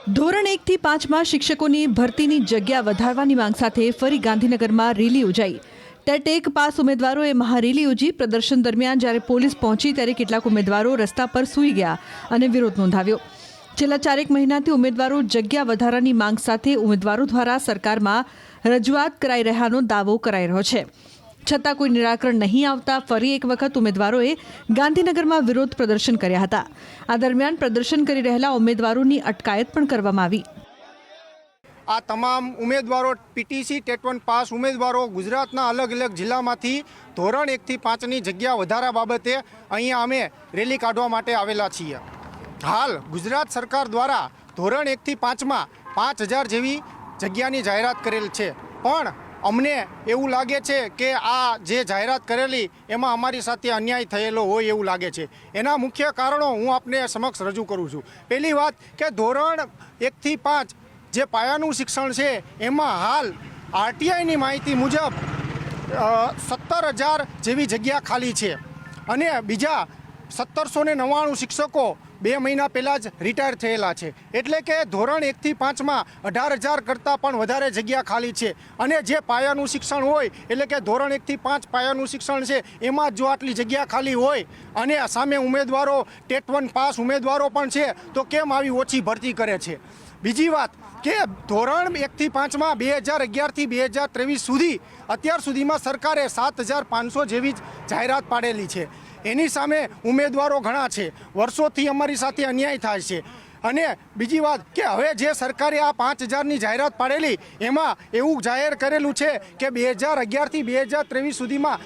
ધોરણ 1 થી 5 માં શિક્ષકોની ભરતીની જગ્યા વધારવાની માંગ સાથે ફરી ગાંધીનગરમાં રેલી યોજાઈ। ટેટ 1 પાસ ઉમેદવારોએ મહારેલી યોજી। પ્રદર્શન દરમિયાન જ્યારે પોલીસ પહોંચી ત્યારે કેટલાક ઉમેદવારો રસ્તા પર સૂઈ ગયા અને વિરોધ નોંધાવ્યો। છેલ્લા 4 મહિનાથી ઉમેદવારો જગ્યા વધારાની માંગ સાથે ઉમેદવારો દ્વારા સરકારમાં રજૂઆત કરાઈ રહ્યાનો દાવો કરાઈ રહ્યો છે। છતાં કોઈ નિરાકરણ નહીં આવતા ફરી એક વખત ઉમેદવારોએ ગાંધીનગરમાં વિરોધ પ્રદર્શન કર્યા હતા। આ દરમિયાન પ્રદર્શન કરી રહેલા ઉમેદવારોની અટકાયત પણ કરવામાં આવી। આ તમામ ઉમેદવારો પીટીસી ટેટ 1 પાસ ઉમેદવારો ગુજરાતના અલગ અલગ જિલ્લામાંથી ધોરણ 1 થી 5ની જગ્યા વધારા બાબતે અહીંયા અમે રેલી કાઢવા માટે આવેલા છીએ। હાલ ગુજરાત સરકાર દ્વારા ધોરણ 1 થી 5માં 5000 જેવી જગ્યાની જાહેરાત કરેલ છે, પણ અમને એવું લાગે છે કે આ જે જાહેરાત કરેલી એમાં અમારી સાથે અન્યાય થયેલો હોય એવું લાગે છે। એના મુખ્ય કારણો હું આપને સમક્ષ રજૂ કરું છું। પહેલી વાત કે ધોરણ 1 થી 5 જે પાયાનું શિક્ષણ છે એમાં હાલ આરટીઆઈની માહિતી મુજબ 17,000 જેવી જગ્યા ખાલી છે અને બીજા 1799 શિક્ષકો 2 મહિના પહેલાં જ રિટાયર થયેલા છે। એટલે કે ધોરણ 1 થી 5માં 18,000 કરતાં પણ વધારે જગ્યા ખાલી છે અને જે પાયાનું શિક્ષણ હોય એટલે કે ધોરણ 1 થી 5 પાયાનું શિક્ષણ છે એમાં જો આટલી જગ્યા ખાલી હોય અને સામે ઉમેદવારો ટેટ 1 પાસ ઉમેદવારો પણ છે તો કેમ આવી ઓછી ભરતી કરે છે? બીજી વાત કે ધોરણ 1 થી 5માં 2011થી 2023 સુધી અત્યાર સુધીમાં સરકારે 7,500 જેવી જ જાહેરાત પાડેલી છે। એની સામે ઉમેદવારો ઘણા છે, વર્ષોથી અમારી સાથે અન્યાય થાય છે। અને બીજી વાત કે હવે જે સરકારે આ 5,000ની જાહેરાત પાડેલી એમાં એવું જાહેર કરેલું છે કે 2011થી 2023 સુધીમાં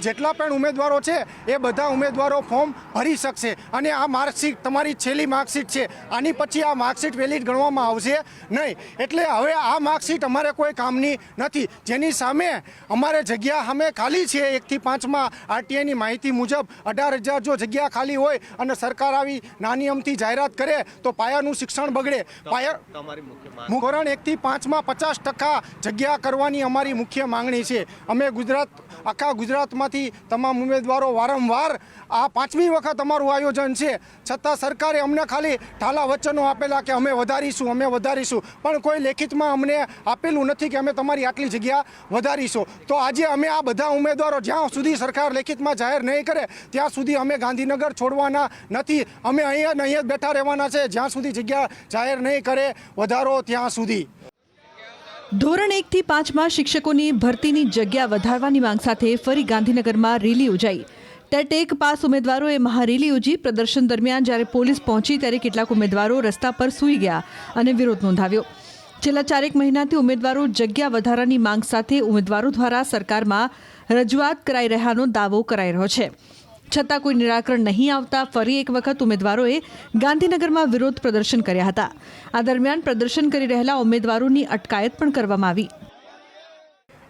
જેટલા પણ ઉમેદવારો છે એ બધા ઉમેદવારો ફોર્મ ભરી શકશે અને આ માર્કશીટ તમારી છેલ્લી માર્કશીટ છે, આની પછી આ માર્કશીટ વેલિડ ગણવામાં આવશે નહીં। એટલે હવે આ માર્કશીટ અમારે કોઈ કામની નથી, જેની સામે અમારે જગ્યા સામે ખાલી છે 1 થી 5માં આરટીઆઈની માહિતી મુજબ 18,000 જો જગ્યા ખાલી હોય અને સરકાર આવી નાની અમથી જાહેરાત કરે તો પાયાનું શિક્ષણ બગડે। ધોરણ 1 થી 5માં 50% જગ્યા કરવાની અમારી મુખ્ય માંગણી છે। અમે આખા ગુજરાતમાંથી તમામ ઉમેદવારો વારંવાર આ 5મી વખત અમારું આયોજન છે, છતાં સરકારે અમને ખાલી ઠાલા વચનો આપેલા કે અમે વધારીશું, પણ કોઈ લેખિતમાં અમને આપેલું નથી કે અમે તમારી આટલી જગ્યા વધારીશું। તો આજે અમે આ બધા ઉમેદવારો જ્યાં સુધી સરકાર લેખિતમાં જાહેર નહીં કરે ત્યાં સુધી અમે ગાંધીનગર છોડવાના નથી। અમે અહીંયા જ બેઠા રહેવાના છે જ્યાં સુધી જગ્યા જાહેર નહીં કરે વધારો ત્યાં સુધી। ધોરણ 1 થી 5 માં શિક્ષકોની ભરતીની જગ્યા વધારવાની માંગ સાથે ફરી ગાંધીનગરમાં રેલી યોજાઈ। ટેટ 1 પાસ ઉમેદવારોએ મહારેલી યોજી। પ્રદર્શન દરમિયાન જ્યારે પોલીસ પહોંચી ત્યારે કેટલાક ઉમેદવારો રસ્તા પર સૂઈ ગયા અને વિરોધ નોંધાવ્યો। છેલ્લા 4 મહિનાથી ઉમેદવારો જગ્યા વધારાની માંગ સાથે ઉમેદવારો દ્વારા સરકારમાં રજૂઆત કરાઈ રહ્યાનો દાવો કરાઈ રહ્યો છે। છતાં કોઈ નિરાકરણ નહીં આવતા ફરી એક વખત ઉમેદવારોએ ગાંધીનગરમાં વિરોધ પ્રદર્શન કર્યા હતા। આ દરમિયાન પ્રદર્શન કરી રહેલા ઉમેદવારોની અટકાયત પણ કરવામાં આવી।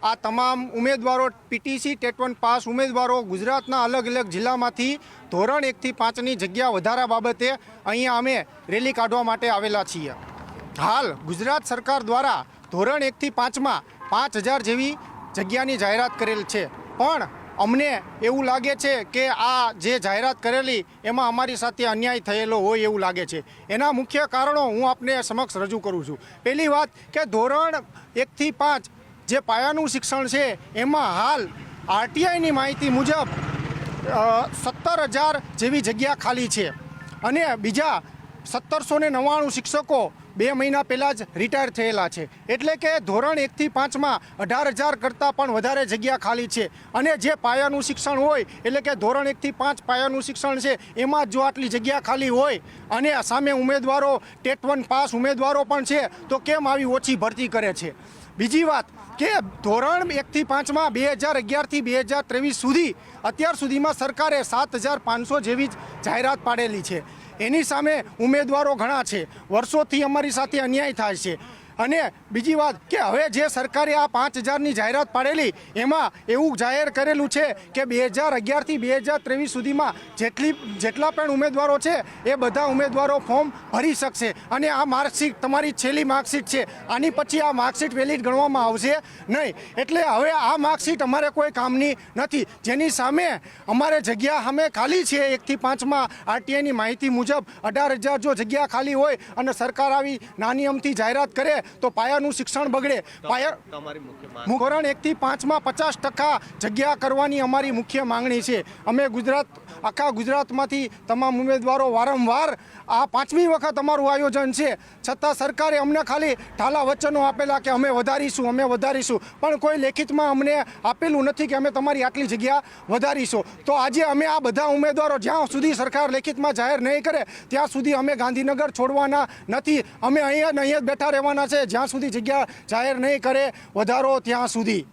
આ તમામ ઉમેદવારો પીટીસી ટેટ 1 પાસ ઉમેદવારો ગુજરાતના અલગ અલગ જિલ્લામાંથી ધોરણ 1 થી 5ની જગ્યા વધારા બાબતે અહીંયા અમે રેલી કાઢવા માટે આવેલા છીએ। હાલ ગુજરાત સરકાર દ્વારા ધોરણ 1 થી 5માં 5,000 જેવી જગ્યાની જાહેરાત કરેલ છે, પણ અમને એવું લાગે છે કે આ જે જાહેરાત કરેલી એમાં અમારી સાથે અન્યાય થયેલો હોય એવું લાગે છે। એના મુખ્ય કારણો હું આપને સમક્ષ રજૂ કરું છું। પહેલી વાત કે ધોરણ 1 થી 5 જે પાયાનું શિક્ષણ છે એમાં હાલ આરટીઆઈની માહિતી મુજબ 17,000 જેવી જગ્યા ખાલી છે અને બીજા 1799 શિક્ષકો 2 મહિના પહેલાં જ રિટાયર થયેલા છે। એટલે કે ધોરણ 1 થી 5માં 18,000 કરતાં પણ વધારે જગ્યા ખાલી છે અને જે પાયાનું શિક્ષણ હોય એટલે કે ધોરણ 1 થી 5 પાયાનું શિક્ષણ છે એમાં જો આટલી જગ્યા ખાલી હોય અને સામે ઉમેદવારો ટેટ 1 પાસ ઉમેદવારો પણ છે તો કેમ આવી ઓછી ભરતી કરે છે? બીજી વાત કે ધોરણ 1 થી 5માં 2011થી 2023 સુધી અત્યાર સુધીમાં સરકારે 7,500 જેવી જ જાહેરાત પાડેલી છે। એની સામે ઉમેદવારો ઘણા છે, વર્ષોથી અમારી સાથે અન્યાય થાય છે। અને બીજી વાત કે હવે જે સરકારે આ 5,000ની જાહેરાત પાડેલી એમાં એવું જાહેર કરેલું છે કે 2011થી 2023 સુધીમાં જેટલા પણ ઉમેદવારો છે એ બધા ઉમેદવારો ફોર્મ ભરી શકશે અને આ માર્કશીટ તમારી છેલ્લી માર્કશીટ છે, આની પછી આ માર્કશીટ વેલિડ ગણવામાં આવશે નહીં. એટલે હવે આ માર્કશીટ અમારે કોઈ કામની નથી, જેની સામે અમારે જગ્યા સામે ખાલી છે 1થી 5માં આરટીઆઈની માહિતી મુજબ 18,000 જો જગ્યા ખાલી હોય અને સરકાર આવી નાની અમથી જાહેરાત કરે તો પાયાનું શિક્ષણ બગડે. ધોરણ 1થી 5માં 50% જગ્યા કરવાની અમારી મુખ્ય માંગણી છે. અમે આખા ગુજરાતમાંથી તમામ ઉમેદવારો વારંવાર આ 5મી વખત અમારું આયોજન છે, છતાં સરકારે અમને ખાલી ઠાલા વચનો આપેલા કે અમે વધારીશું, પણ કોઈ લેખિતમાં અમને આપેલું નથી કે અમે તમારી આટલી જગ્યા વધારીશું. તો આજે અમે આ બધા ઉમેદવારો જ્યાં સુધી સરકાર લેખિતમાં જાહેર નહીં કરે ત્યાં સુધી અમે ગાંધીનગર છોડવાના નથી. અમે અહીંયા જ બેઠા રહેવાના છે જ્યાં સુધી જગ્યા જાહેર નહીં કરે વધારો ત્યાં સુધી.